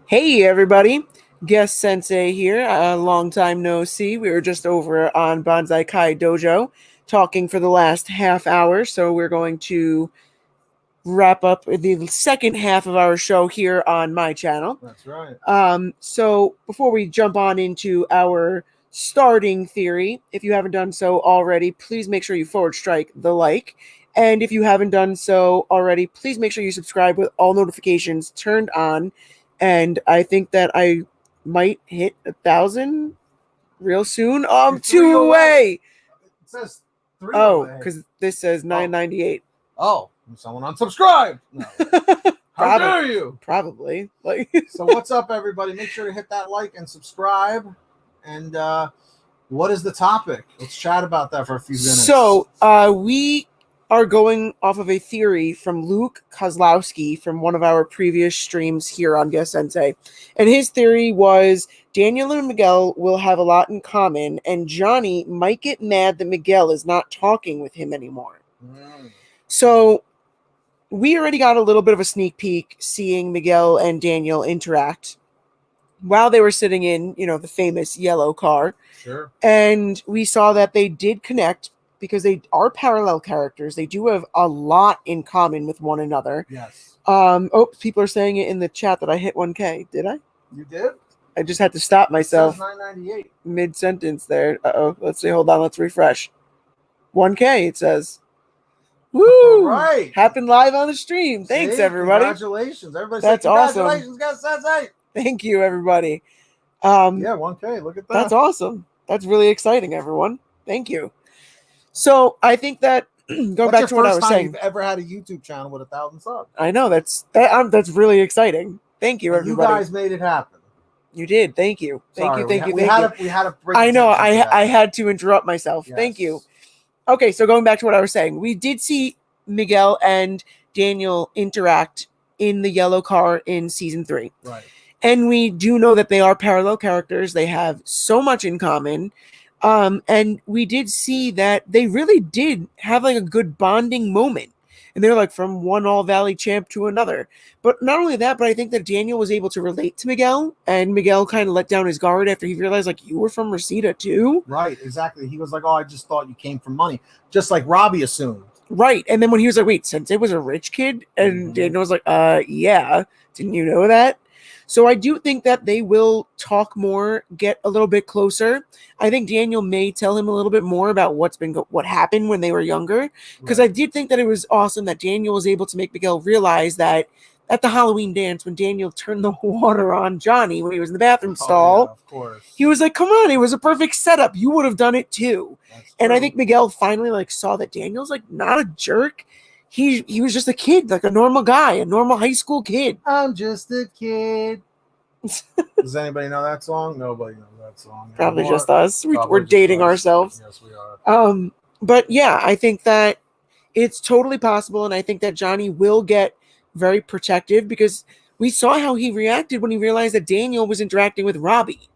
Hey everybody, GuestSensei here. A long time no see. We were just over on Bonsai Kai Dojo talking for the last half hour, so we're going to wrap up the second half of our show here on my channel. That's right. So before we jump on into our starting theory, if you haven't done so already, please make sure you forward strike the like. And if you haven't done so already, please make sure you subscribe with all notifications turned on. And I think that I might hit 1,000 real soon. Oh, I'm two away. It says 3 Oh, away. because this says 998. Oh, someone unsubscribed. No. How dare you? Probably. Like. So what's up, everybody? Make sure to hit that like and subscribe. And what is the topic? Let's chat about that for a few minutes. So we are going off of a theory from Luke Kozlowski from one of our previous streams here on GuestSensei. And his theory was Daniel and Miguel will have a lot in common, and Johnny might get mad that Miguel is not talking with him anymore. So we already got a little bit of a sneak peek seeing Miguel and Daniel interact while they were sitting in, the famous yellow car. Sure. And we saw that they did connect because they are parallel characters. They do have a lot in common with one another. Yes. People are saying it in the chat that I hit 1K. Did I? You did? I just had to stop myself. It says 998. Mid-sentence there. Uh-oh. Let's see. Hold on. Let's refresh. 1K, it says. Woo! All right. Happened live on the stream. Thanks, everybody. Congratulations. Everybody That's say congratulations, awesome. GuestSensei. Thank you, everybody. Yeah, 1K. Look at that. That's awesome. That's really exciting, everyone. Thank you. So I think that going back to what I was saying, you've ever had a YouTube channel with 1,000 subs? I know that's really exciting. Thank you, everybody. You guys made it happen. You did. Thank you. Thank you. We had a break. I know. I had to interrupt myself. Yes. Thank you. Okay, so going back to what I was saying, we did see Miguel and Daniel interact in the yellow car in season 3. Right. And we do know that they are parallel characters. They have so much in common. And we did see that they really did have like a good bonding moment. And they're like from one All Valley champ to another. But not only that, but I think that Daniel was able to relate to Miguel. And Miguel kind of let down his guard after he realized like you were from Reseda too. Right, exactly. He was like, oh, I just thought you came from money. Just like Robbie assumed. Right. And then when he was like, wait, Sensei was a rich kid? And Daniel was like, yeah. Didn't you know that? So I do think that they will talk more, get a little bit closer. I think Daniel may tell him a little bit more about what happened when they were younger. Because I did think that it was awesome that Daniel was able to make Miguel realize that at the Halloween dance, when Daniel turned the water on Johnny when he was in the bathroom stall, yeah, of course. He was like, come on, it was a perfect setup. You would have done it too. And I think Miguel finally like saw that Daniel's like not a jerk. He was just a kid, like a normal guy, a normal high school kid. I'm just a kid. Does anybody know that song? Nobody knows that song. Probably just us. We're dating ourselves. Yes, we are. But yeah, I think that it's totally possible, and I think that Johnny will get very protective because we saw how he reacted when he realized that Daniel was interacting with Robbie.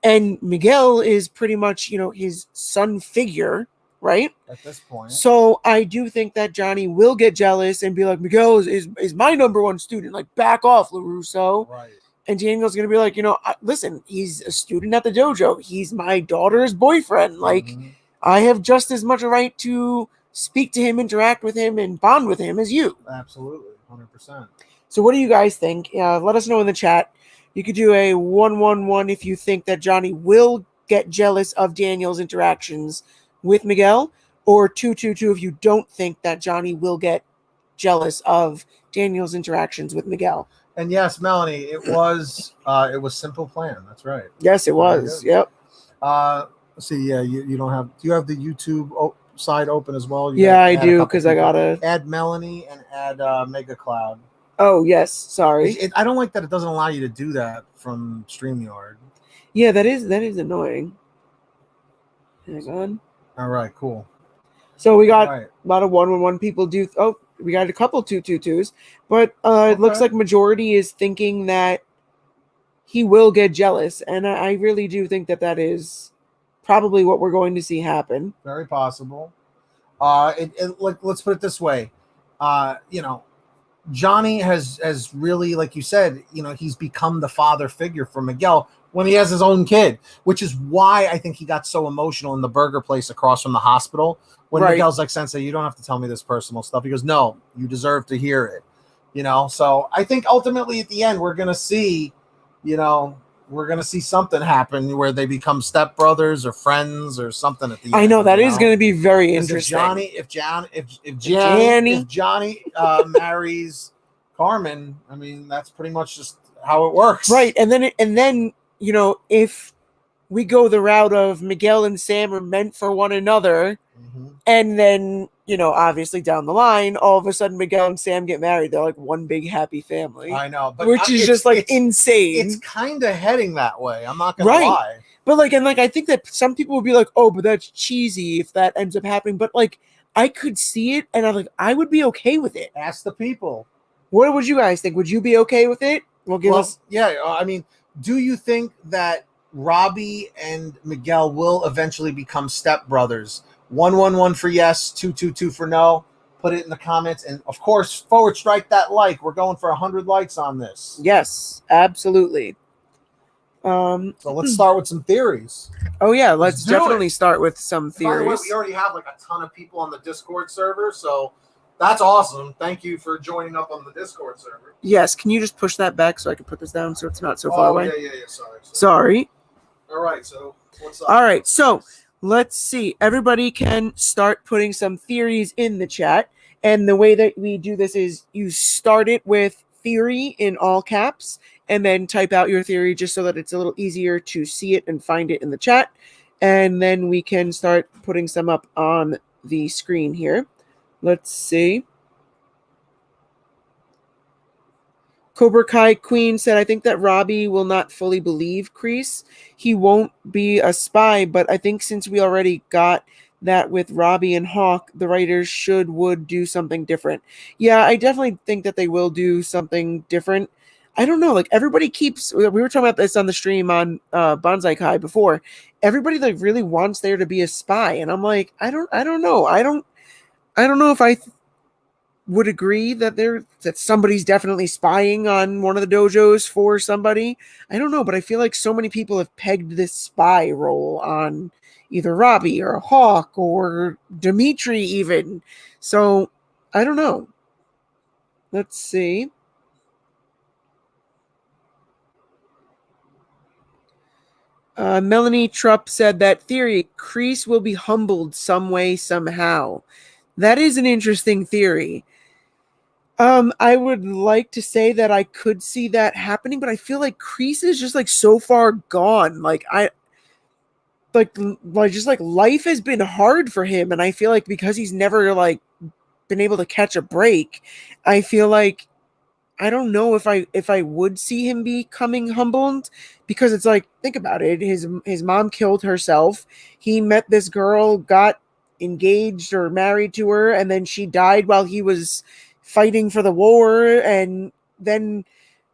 And Miguel is pretty much, his son figure, right? At this point. So I do think that Johnny will get jealous and be like, Miguel is my number one student. Like, back off, LaRusso. Right. And Daniel's going to be like, listen, he's a student at the dojo. He's my daughter's boyfriend. Like, I have just as much a right to speak to him, interact with him, and bond with him as you. Absolutely. 100%. So what do you guys think? Let us know in the chat. You could do a 1-1-1 if you think that Johnny will get jealous of Daniel's interactions with Miguel, or 2-2-2 if you don't think that Johnny will get jealous of Daniel's interactions with Miguel. And yes, Melanie, it was simple plan. That's right. Yes, it was. Yep. Let's see. Yeah, you don't have. Do you have the YouTube side open as well? Yeah, I do because I gotta add Melanie and add Mega Cloud. Oh yes, sorry. I don't like that it doesn't allow you to do that from StreamYard. Yeah, that is annoying. Hang on. All right, cool. So we got a lot of 1-1-1 people do. Oh, we got a couple 2-2-2s, but it looks like majority is thinking that he will get jealous, and I really do think that is probably what we're going to see happen. Very possible. Let's put it this way. Johnny has really, like you said, he's become the father figure for Miguel when he has his own kid, which is why I think he got so emotional in the burger place across from the hospital when Right. Miguel's like, Sensei, you don't have to tell me this personal stuff. He goes, no, you deserve to hear it. So I think ultimately at the end we're gonna see, something happen where they become stepbrothers or friends or something at the end. I know that is going to be very interesting. If Johnny marries Carmen, I mean that's pretty much just how it works, right? And then if we go the route of Miguel and Sam are meant for one another, and then obviously down the line, all of a sudden Miguel and Sam get married. They're like one big happy family. I know, but which is just like insane. It's kind of heading that way. I'm not gonna lie. But I think that some people would be like, "Oh, but that's cheesy if that ends up happening." But I could see it, and I would be okay with it. Ask the people. What would you guys think? Would you be okay with it? Yeah. I mean, do you think that Robbie and Miguel will eventually become stepbrothers? 111 for yes, 222 for no. Put it in the comments, and of course, forward strike that like. We're going for 100 likes on this. Yes, absolutely. So let's start with some theories. Oh yeah, let's definitely start with some theories. By the way, we already have like a ton of people on the Discord server, so that's awesome. Thank you for joining up on the Discord server. Yes, can you just push that back so I can put this down so it's not so far away? Yeah. Sorry. All right, so what's up? All right, so let's see. Everybody can start putting some theories in the chat. And the way that we do this is you start it with theory in all caps and then type out your theory just so that it's a little easier to see it and find it in the chat. And then we can start putting some up on the screen here. Let's see. Cobra Kai Queen said, I think that Robbie will not fully believe Kreese. He won't be a spy, but I think since we already got that with Robbie and Hawk, the writers would do something different. Yeah, I definitely think that they will do something different. I don't know, everybody keeps, we were talking about this on the stream on Bonsai Kai before. Everybody really wants there to be a spy, and I'm like, I don't know. I don't know if I would agree that somebody's definitely spying on one of the dojos for somebody. I don't know, but I feel like so many people have pegged this spy role on either Robbie or Hawk or Dimitri even. So I don't know. Let's see. Melanie Trupp said that theory, Kreese will be humbled some way, somehow. That is an interesting theory. I would like to say that I could see that happening, but I feel like Kreese is just so far gone. Life has been hard for him, and I feel like because he's never been able to catch a break, I feel like I don't know if I would see him becoming humbled, because it's think about it. His mom killed herself. He met this girl, got engaged or married to her, and then she died while he was fighting for the war. And then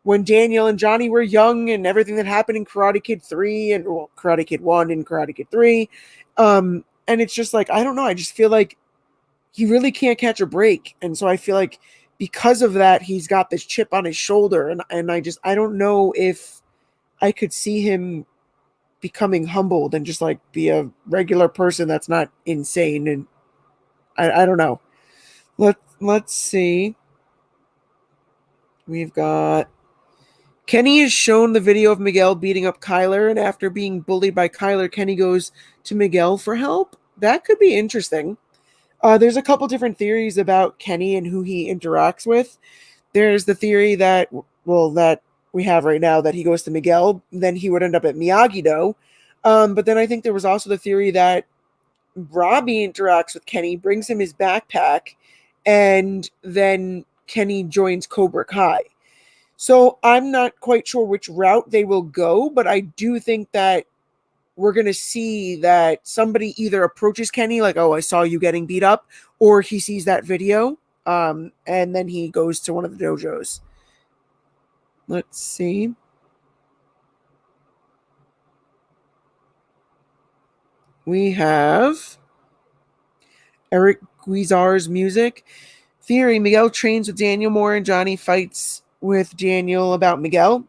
when Daniel and Johnny were young, and everything that happened in Karate Kid 3 and Karate Kid 1 and Karate Kid 3, and it's just I don't know, I just feel like he really can't catch a break. And so I feel like because of that, he's got this chip on his shoulder, and I don't know if I could see him becoming humbled and just be a regular person that's not insane. And I don't know. Let's see. We've got Kenny has shown the video of Miguel beating up Kyler, and after being bullied by Kyler, Kenny goes to Miguel for help. That could be interesting. There's a couple different theories about Kenny and who he interacts with. There's the theory that we have right now, that he goes to Miguel, then he would end up at Miyagi-Do. But then I think there was also the theory that Robbie interacts with Kenny, brings him his backpack, and then Kenny joins Cobra Kai. So I'm not quite sure which route they will go, but I do think that we're going to see that somebody either approaches Kenny oh, I saw you getting beat up, or he sees that video, and then he goes to one of the dojos. Let's see. We have Eric Guizar's music. Theory: Miguel trains with Daniel more and Johnny fights with Daniel about Miguel.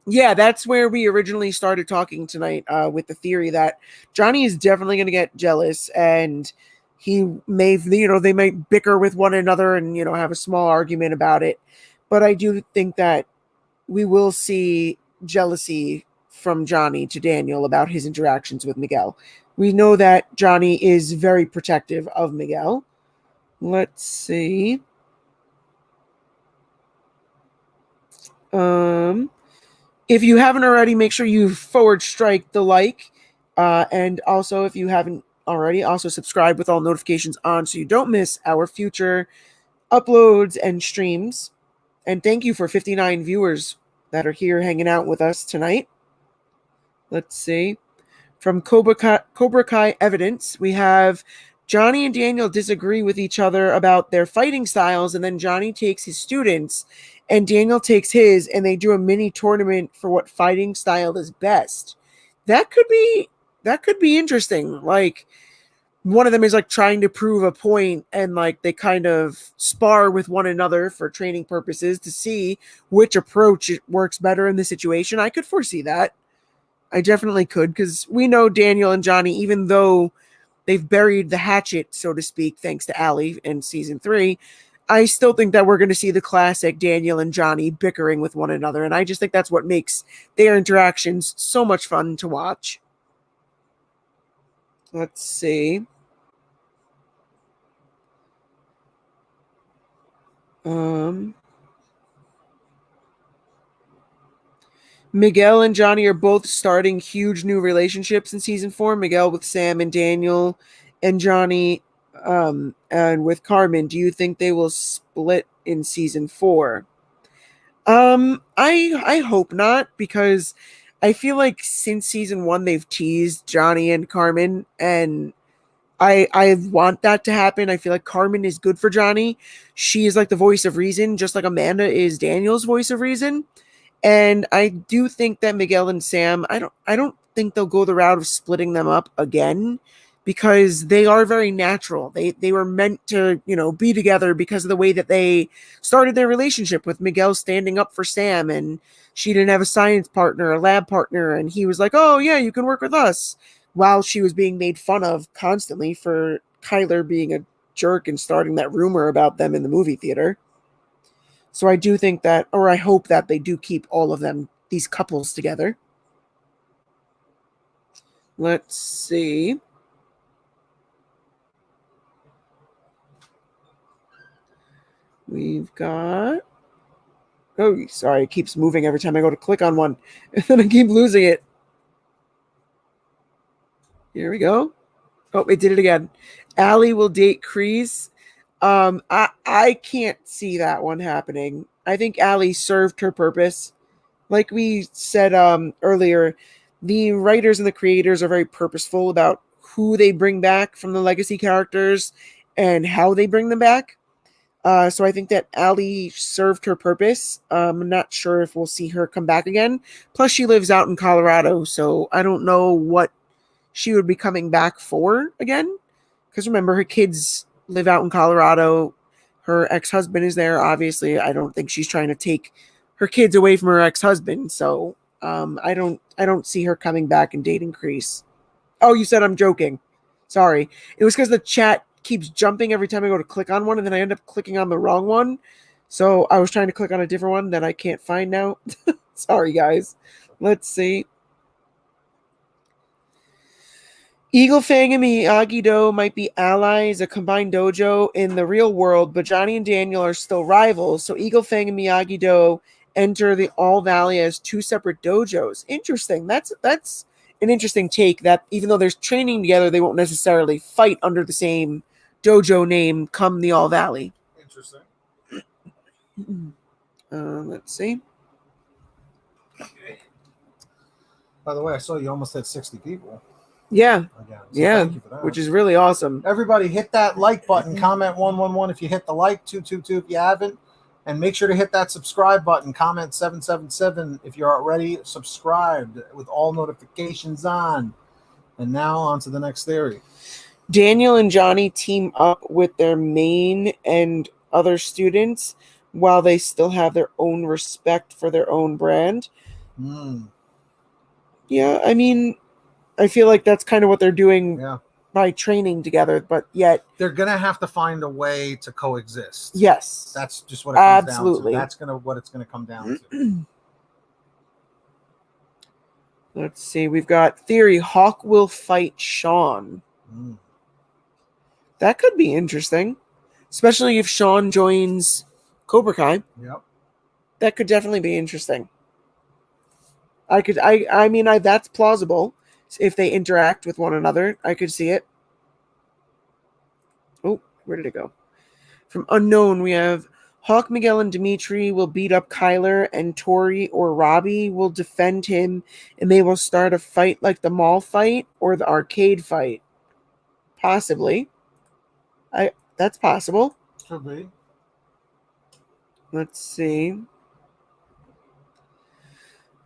Yeah, that's where we originally started talking tonight, with the theory that Johnny is definitely going to get jealous, and he may, they might bicker with one another and, have a small argument about it. But I do think that we will see jealousy from Johnny to Daniel about his interactions with Miguel. We know that Johnny is very protective of Miguel. Let's see. If you haven't already, make sure you forward strike the like. And also, if you haven't already, also subscribe with all notifications on so you don't miss our future uploads and streams. And thank you for 59 viewers that are here hanging out with us tonight. Let's see. From Cobra Kai Evidence, we have Johnny and Daniel disagree with each other about their fighting styles, and then Johnny takes his students and Daniel takes his, and they do a mini tournament for what fighting style is best. That could be interesting. Like, one of them is like trying to prove a point, and like they kind of spar with one another for training purposes to see which approach works better in the situation. I could foresee that. I definitely could, because we know Daniel and Johnny, even though they've buried the hatchet, so to speak, thanks to Allie in season 3, I still think that we're going to see the classic Daniel and Johnny bickering with one another, and I just think that's what makes their interactions so much fun to watch. Let's see. Miguel and Johnny are both starting huge new relationships in season 4. Miguel with Sam and Daniel, and Johnny and with Carmen. Do you think they will split in season 4? I hope not, because I feel like since season 1 they've teased Johnny and Carmen, and I want that to happen. I feel like Carmen is good for Johnny. She is like the voice of reason, just like Amanda is Daniel's voice of reason. And I do think that Miguel and Sam, I don't think they'll go the route of splitting them up again, because they are very natural. They were meant to, be together because of the way that they started their relationship, with Miguel standing up for Sam, and she didn't have a science partner, a lab partner, and he was like, "Oh yeah, you can work with us," while she was being made fun of constantly for Kyler being a jerk and starting that rumor about them in the movie theater. So I do think that, or I hope that they do keep all of them, these couples, together. Let's see. We've got... Oh, sorry. It keeps moving every time I go to click on one. And then I keep losing it. Here we go. Oh, it did it again. Allie will date Kreese. I can't see that one happening. I think Allie served her purpose. Like we said earlier, the writers and the creators are very purposeful about who they bring back from the legacy characters and how they bring them back. So I think that Allie served her purpose. I'm not sure if we'll see her come back again. Plus, she lives out in Colorado, so I don't know what she would be coming back for again. Because remember, her kids live out in Colorado. Her ex-husband is there. Obviously, I don't think she's trying to take her kids away from her ex-husband. So I don't see her coming back and dating Kreese. Oh, you said I'm joking. Sorry. It was because the chat keeps jumping every time I go to click on one, and then I end up clicking on the wrong one. So I was trying to click on a different one that I can't find now. Sorry, guys. Let's see. Eagle Fang and Miyagi-Do might be allies, a combined dojo in the real world, but Johnny and Daniel are still rivals. So Eagle Fang and Miyagi-Do enter the All Valley as two separate dojos. Interesting. That's an interesting take, that even though there's training together, they won't necessarily fight under the same dojo name come the All Valley. Interesting. Let's see. Okay. By the way, I saw you almost had 60 people. Yeah. Again, so yeah. Thank you for that. Which is really awesome. Everybody hit that like button, comment 111 if you hit the like, 222 if you haven't, and make sure to hit that subscribe button, comment 777 if you're already subscribed with all notifications on. And now on to the next theory. Daniel and Johnny team up with their main and other students while they still have their own respect for their own brand. Yeah, I mean, I feel like that's kind of what they're doing by training together, but yet they're gonna have to find a way to coexist. Yes, that's just what it comes absolutely. down to. That's what it's gonna come down to. Let's see. We've got theory: Hawk will fight Sean. That could be interesting, especially if Sean joins Cobra Kai. Yep, that could definitely be interesting. I mean, that's plausible. If they interact with one another, I could see it. Oh, where did it go? From Unknown, we have Hawk, Miguel, and Dimitri will beat up Kyler, and Tori or Robbie will defend him, and they will start a fight like the mall fight or the arcade fight. Possibly. That's possible. Could be. Let's see.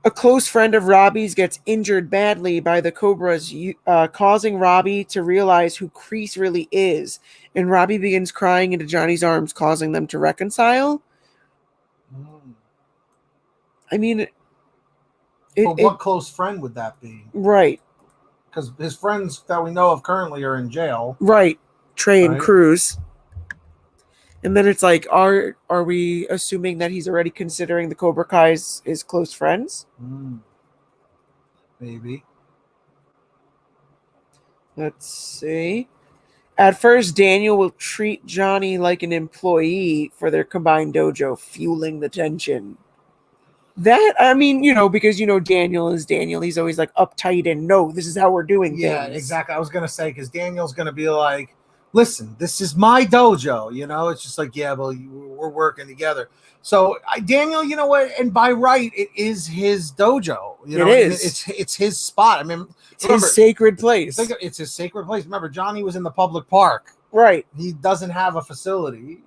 A close friend of Robbie's gets injured badly by the Cobras, causing Robbie to realize who Kreese really is. And Robbie begins crying into Johnny's arms, causing them to reconcile. I mean, what close friend would that be? Right. Because his friends that we know of currently are in jail. Right. Trey and Cruz. And then it's like, are we assuming that he's already considering the Cobra Kai's his close friends? Maybe. Let's see. At first, Daniel will treat Johnny like an employee for their combined dojo, fueling the tension. That, I mean, because Daniel is Daniel. He's always like uptight and no, this is how we're doing things. Yeah, exactly. I was going to say, because Daniel's going to be like, listen, this is my dojo, it's just like, yeah, well, we're working together. So Daniel, you know what? And by right, it is his dojo. It is. It's his spot. I mean, it's his sacred place. It's his sacred place. Remember, Johnny was in the public park. Right. He doesn't have a facility,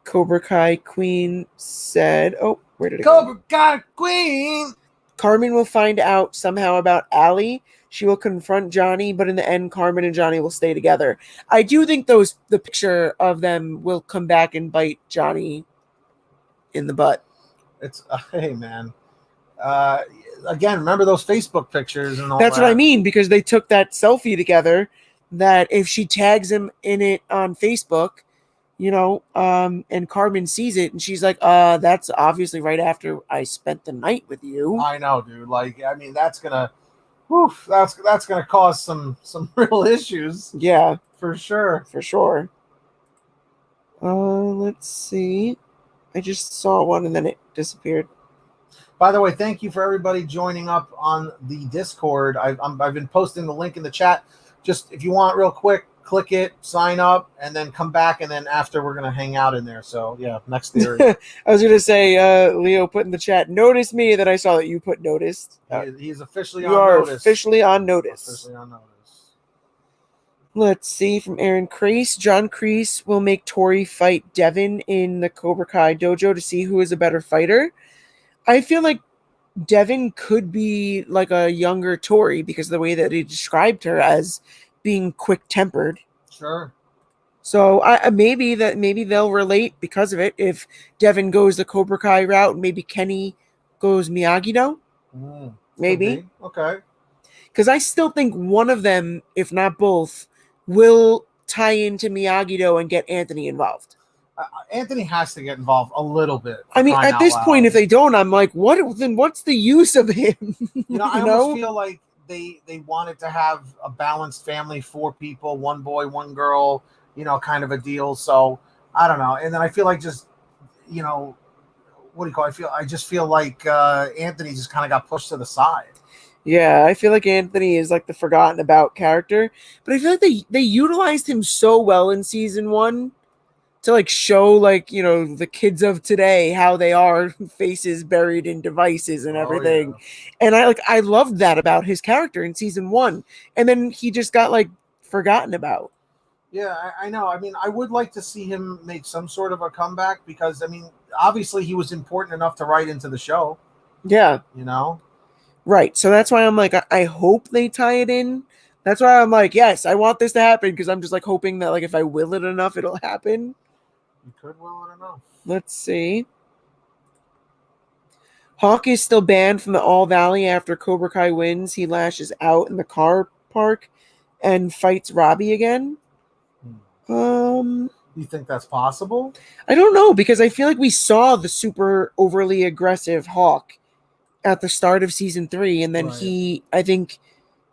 Cobra Kai Queen said, oh, where did it go? Cobra Kai Queen! Carmen will find out somehow about Allie. She will confront Johnny, but in the end, Carmen and Johnny will stay together. I do think the picture of them will come back and bite Johnny in the butt. It's hey man. Again, remember those Facebook pictures and all That's what I mean, because they took that selfie together. That if she tags him in it on Facebook, and Carmen sees it and she's like, that's obviously right after I spent the night with you. I know, dude. Like, I mean, that's gonna cause some real issues. Yeah, for sure. Let's see. I just saw one and then it disappeared. By the way, thank you for everybody joining up on the Discord. I've been posting the link in the chat. Just if you want, real quick, click it, sign up, and then come back, and then after we're gonna hang out in there. So yeah, next theory. I was gonna say, Leo put in the chat, notice me, that I saw that you put noticed. He's officially you on are notice. Officially on notice. Officially on notice. Let's see, from Aaron Kreese. John Kreese will make Tori fight Devin in the Cobra Kai Dojo to see who is a better fighter. I feel like Devin could be like a younger Tori because of the way that he described her as being quick-tempered. Sure. So maybe they'll relate because of it. If Devin goes the Cobra Kai route, maybe Kenny goes Miyagi-Do. Maybe. Okay. Because I still think one of them, if not both, will tie into Miyagi-Do and get Anthony involved. Anthony has to get involved a little bit. I mean, at this point, if they don't, I'm like, then what's the use of him? I almost feel like they wanted to have a balanced family, 4 people, 1 boy, 1 girl, kind of a deal. So I don't know. And then I feel like just, what do you call it? I just feel like Anthony just kind of got pushed to the side. Yeah, I feel like Anthony is like the forgotten about character, but I feel like they utilized him so well in season 1 to like show the kids of today how they are, faces buried in devices and everything. Yeah. And I loved that about his character in season 1, and then he just got forgotten about. Yeah, I know. I mean, I would like to see him make some sort of a comeback because obviously he was important enough to write into the show. Yeah. Right. So that's why I'm like, I hope they tie it in. That's why I'm like, yes, I want this to happen because I'm just like hoping that like if I will it enough, it'll happen. You could will it or no. Let's see. Hawk is still banned from the All Valley after Cobra Kai wins. He lashes out in the car park and fights Robbie again. You think that's possible? I don't know because I feel like we saw the super overly aggressive Hawk at the start of season 3, and then I think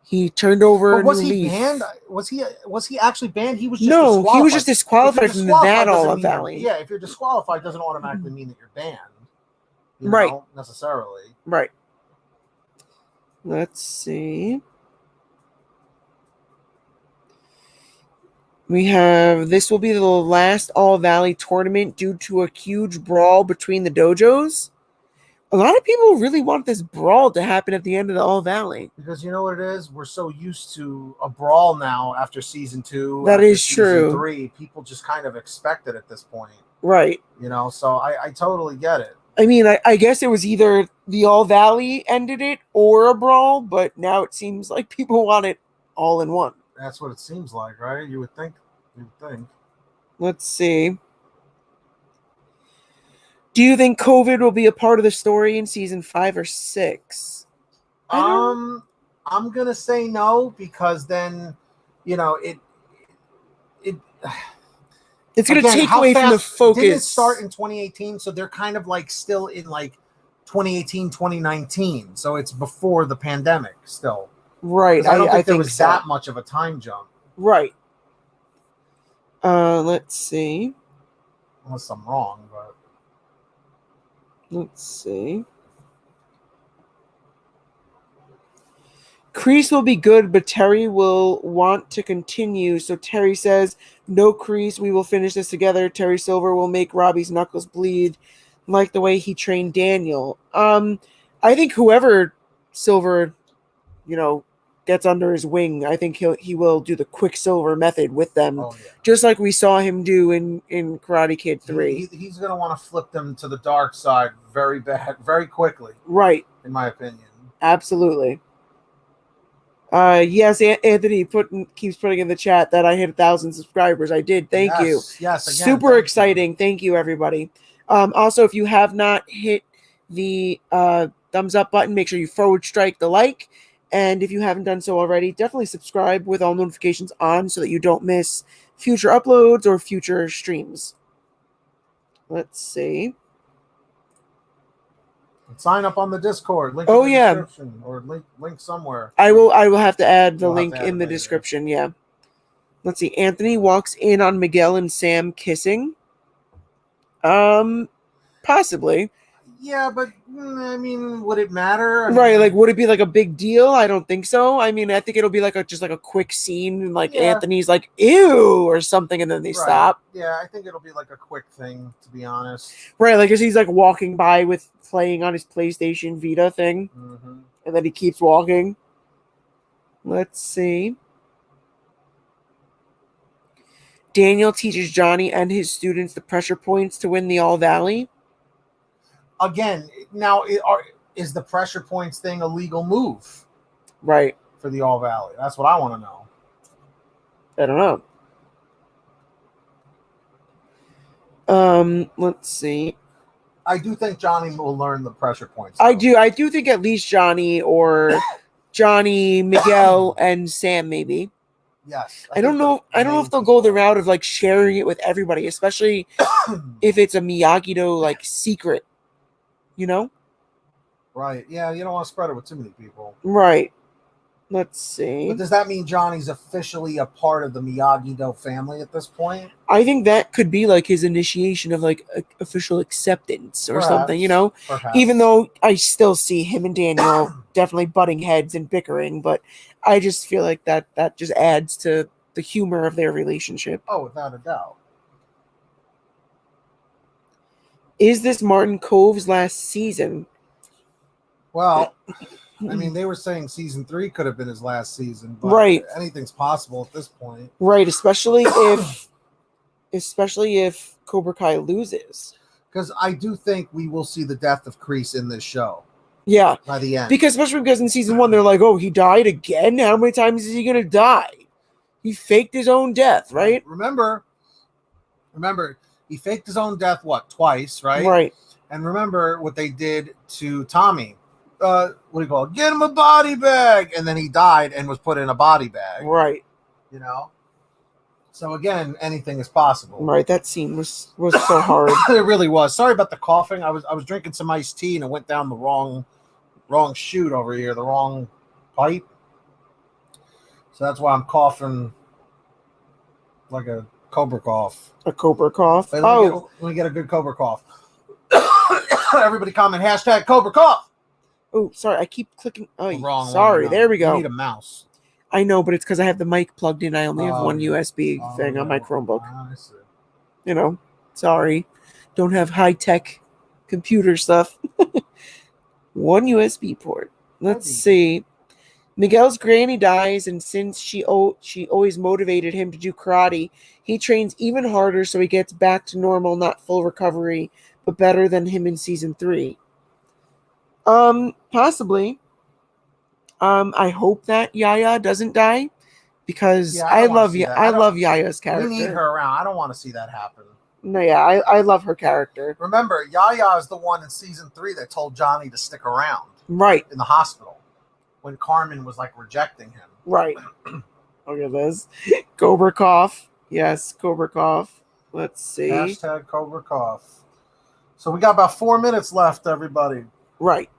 he turned over. But was a new he leaf. banned? Was he actually banned? He was just no, disqualified. he was just disqualified from that All Valley. Yeah, if you're disqualified, it doesn't automatically mean that you're banned. Right. Necessarily. Right. Let's see. We have, this will be the last All Valley tournament due to a huge brawl between the dojos. A lot of people really want this brawl to happen at the end of the All Valley. Because you know what it is? We're so used to a brawl now after season 2. That is true. Season 3, people just kind of expect it at this point. Right. So I totally get it. I mean, I guess it was either the All Valley ended it or a brawl, but now it seems like people want it all in one. That's what it seems like, right? You would think. Let's see. Do you think COVID will be a part of the story in season 5 or 6? I'm gonna say no because then, it's gonna take away from the focus. Didn't it start in 2018? So they're kind of like still in like 2018, 2019. So it's before the pandemic still. Right. I don't think there was that much of a time jump. Right. Let's see. Unless I'm wrong, but let's see. Kreese will be good, but Terry will want to continue. So Terry says, no Kreese, we will finish this together. Terry Silver will make Robbie's knuckles bleed like the way he trained Daniel. I think whoever Silver, gets under his wing, I think he will do the Quicksilver method with them, just like we saw him do in Karate Kid 3. He's going to want to flip them to the dark side very bad, very quickly. Right. In my opinion. Absolutely. Yes, Anthony keeps putting in the chat that I hit 1,000 subscribers. I did. Thank you. Yes. Again, super exciting. Thank you, everybody. Also, if you have not hit the thumbs up button, make sure you forward strike the like. And if you haven't done so already, definitely subscribe with all notifications on so that you don't miss future uploads or future streams. Let's see. Sign up on the Discord. Link in the description or link somewhere. I will have to add the link in the description. Yeah. Let's see. Anthony walks in on Miguel and Sam kissing. Possibly. Yeah, but I mean, would it matter? Right, like would it be like a big deal? I don't think so. I mean, I think it'll be like just like a quick scene and like Anthony's like ew or something and then they stop. Yeah, I think it'll be like a quick thing, to be honest. Right, like cuz he's like walking by with playing on his PlayStation Vita thing. Mm-hmm. And then he keeps walking. Let's see. Daniel teaches Johnny and his students the pressure points to win the All Valley. Again, now is the pressure points thing a legal move? Right. For the All Valley. That's what I want to know. I don't know. Let's see. I do think Johnny will learn the pressure points. Though. I do think at least Johnny or Johnny, Miguel, and Sam maybe. Yes. I don't know if they'll go the route of like sharing it with everybody, especially if it's a Miyagi-Do like secret. Right. Yeah, you don't want to spread it with too many people. Right. Let's see. But does that mean Johnny's officially a part of the Miyagi-Do family at this point? I think that could be like his initiation of like official acceptance or something, Perhaps. Even though I still see him and Daniel definitely butting heads and bickering, but I just feel like that just adds to the humor of their relationship. Oh, without a doubt. Is this Martin Cove's last season? Well, I mean, they were saying season 3 could have been his last season, but right. Anything's possible at this point. Right, especially if Cobra Kai loses. Because I do think we will see the death of Kreese in this show. Yeah. by the end. Because especially because in season 1, they're like, oh, he died again? How many times is he going to die? He faked his own death, right? Remember, he faked his own death, what, twice, right? Right. And remember what they did to Tommy. What do you call it? Get him a body bag. And then he died and was put in a body bag. Right. You know? So again, anything is possible. Right. That scene was so hard. It really was. Sorry about the coughing. I was drinking some iced tea and it went down the wrong chute over here, the wrong pipe. So that's why I'm coughing like a cobra cough. A cobra cough? Let me get a good cobra cough. Everybody comment hashtag Cobra cough. Oh, sorry. I keep clicking. Oh, Wrong. sorry. There we go. You need a mouse. I know, but it's because I have the mic plugged in. I only have one USB thing on my no. Chromebook. I see. You know, sorry. Don't have high-tech computer stuff. One USB port. Let's see. Miguel's granny dies, and since she always motivated him to do karate, he trains even harder so he gets back to normal, not full recovery, but better than him in season 3. Possibly. I hope that Yaya doesn't die because I love Yaya's character. We need her around. I don't want to see that happen. No, yeah, I love her character. Remember, Yaya is the one in season 3 that told Johnny to stick around. Right. In the hospital when Carmen was like rejecting him. Right. Look at this. Cobra cough. Yes, Cobra cough. Let's see. Hashtag Cobra cough. So we got about 4 minutes left, everybody. Right.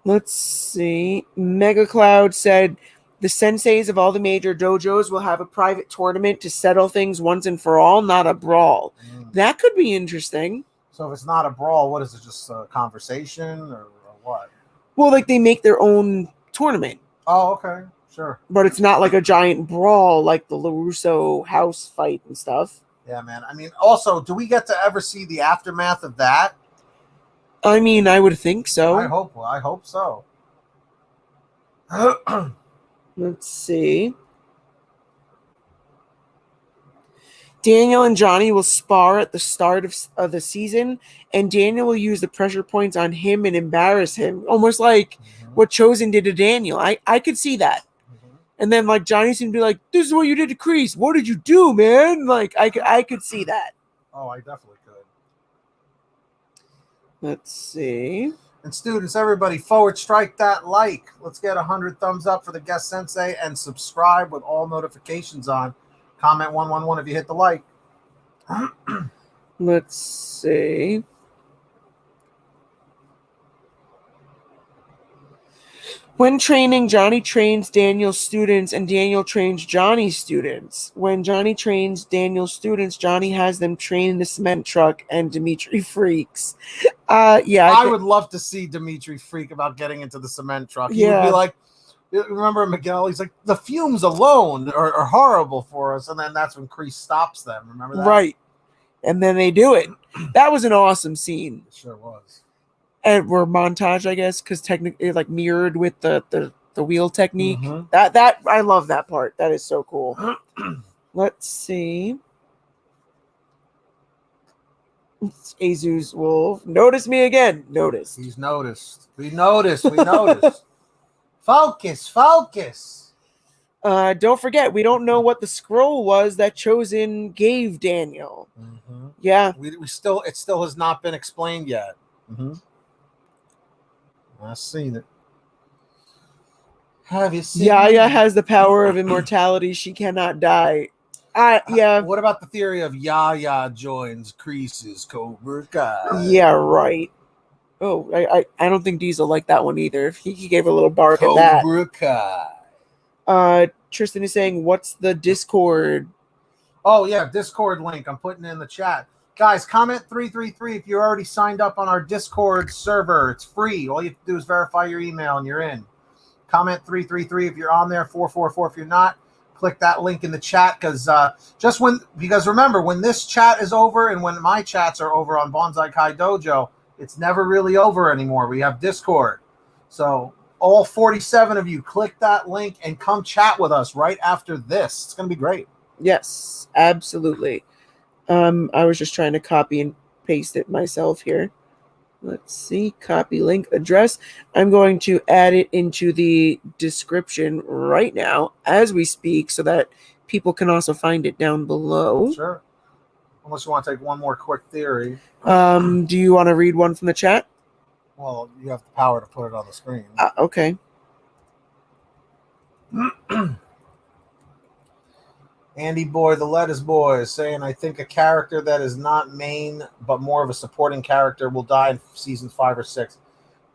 Let's see. Mega Cloud said the senseis of all the major dojos will have a private tournament to settle things once and for all, not a brawl. That could be interesting. So if it's not a brawl, what is it? Just a conversation or what? Well, like they make their own tournament. Oh, okay. Sure. But it's not like a giant brawl like the LaRusso house fight and stuff. Yeah, man. I mean, also, do we get to ever see the aftermath of that? I mean, I would think so. I hope so. Let's see. Daniel and Johnny will spar at the start of the season, and Daniel will use the pressure points on him and embarrass him, almost like what Chosen did to Daniel. I could see that. And then like Johnny seemed to be like, "This is what you did to Kreese. What did you do, man?" Like I could see that. Oh, I definitely could. Let's see. And students, everybody, forward strike that like. Let's get 100 thumbs up for the GuestSensei and subscribe with all notifications on. Comment 111 if you hit the like. Let's see. When training, Johnny trains Daniel's students and Daniel trains Johnny's students. When Johnny trains Daniel's students, Johnny has them train in the cement truck and Dimitri freaks. Yeah. I would love to see Dimitri freak about getting into the cement truck. He would be like, remember Miguel? He's like, the fumes alone are horrible for us. And then that's when Kreese stops them. Remember that? Right. And then they do it. That was an awesome scene. It sure was. And we're montage, I guess, because technically like mirrored with the wheel technique. That I love that part. That is so cool. Let's see. It's Jesus Wolf. Notice me again. Noticed. He's noticed. We noticed. Focus. Don't forget, we don't know what the scroll was that Chosen gave Daniel. Yeah. It still has not been explained yet. I've seen it. Have you seen Yaya has the power of immortality. She cannot die. Yeah. What about the theory of Yaya joins Kreese's Cobra Kai? Yeah, right. Oh, I don't think Diesel liked that one either. He gave a little bark at that. Cobra Kai. Tristan is saying, what's the Discord? Oh, yeah, Discord link. I'm putting it in the chat. Guys, comment 333 if you're already signed up on our Discord server. It's free. All you have to do is verify your email and you're in. Comment 333 if you're on there, 444 if you're not. Click that link in the chat because remember, when this chat is over and when my chats are over on Bonsai Kai Dojo, it's never really over anymore. We have Discord. So all 47 of you, click that link and come chat with us right after this. It's going to be great. Yes, absolutely. I was just trying to copy and paste it myself here. Let's see, copy link address. I'm going to add it into the description right now as we speak so that people can also find it down below. Sure. Unless you want to take one more quick theory. Do you want to read one from the chat? Well, you have the power to put it on the screen. Okay. Andy Boy, the Lettuce Boy, is saying, I think a character that is not main but more of a supporting character will die in seasons 5 or 6.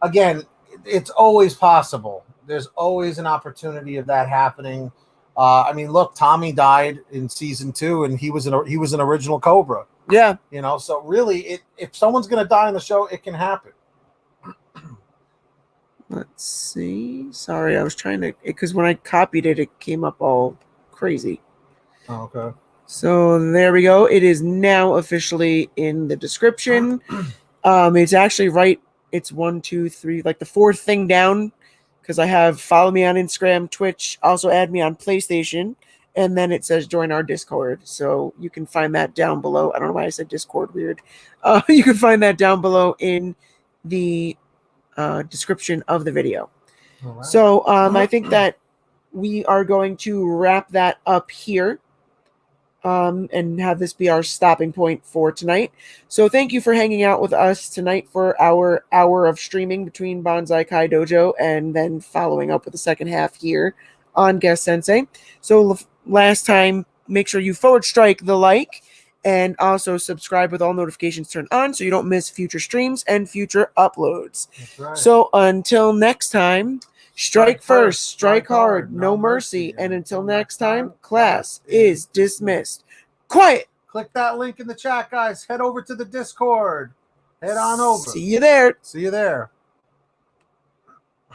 Again, it's always possible. There's always an opportunity of that happening. I mean, look, Tommy died in season 2, and he was an original Cobra. Yeah. You know, so really, if someone's going to die in the show, it can happen. Let's see. Sorry, I was trying to, because when I copied it, it came up all crazy. Oh, okay. So there we go. It is now officially in the description. It's actually right. It's 1, 2, 3, like the 4th thing down, because I have follow me on Instagram, Twitch, also add me on PlayStation, and then it says join our Discord. So you can find that down below. I don't know why I said Discord, weird. You can find that down below in the description of the video. Right. So I think that we are going to wrap that up here. And have this be our stopping point for tonight. So thank you for hanging out with us tonight for our hour of streaming between Bonsai Kai Dojo and then following up with the second half here on GuestSensei. So last time, make sure you forward strike the like and also subscribe with all notifications turned on so you don't miss future streams and future uploads. That's right. So until next time, strike first, strike hard, no mercy. And until next time, class is dismissed. Quiet. Click that link in the chat, guys. Head over to the Discord. Head on over. See you there. See you there.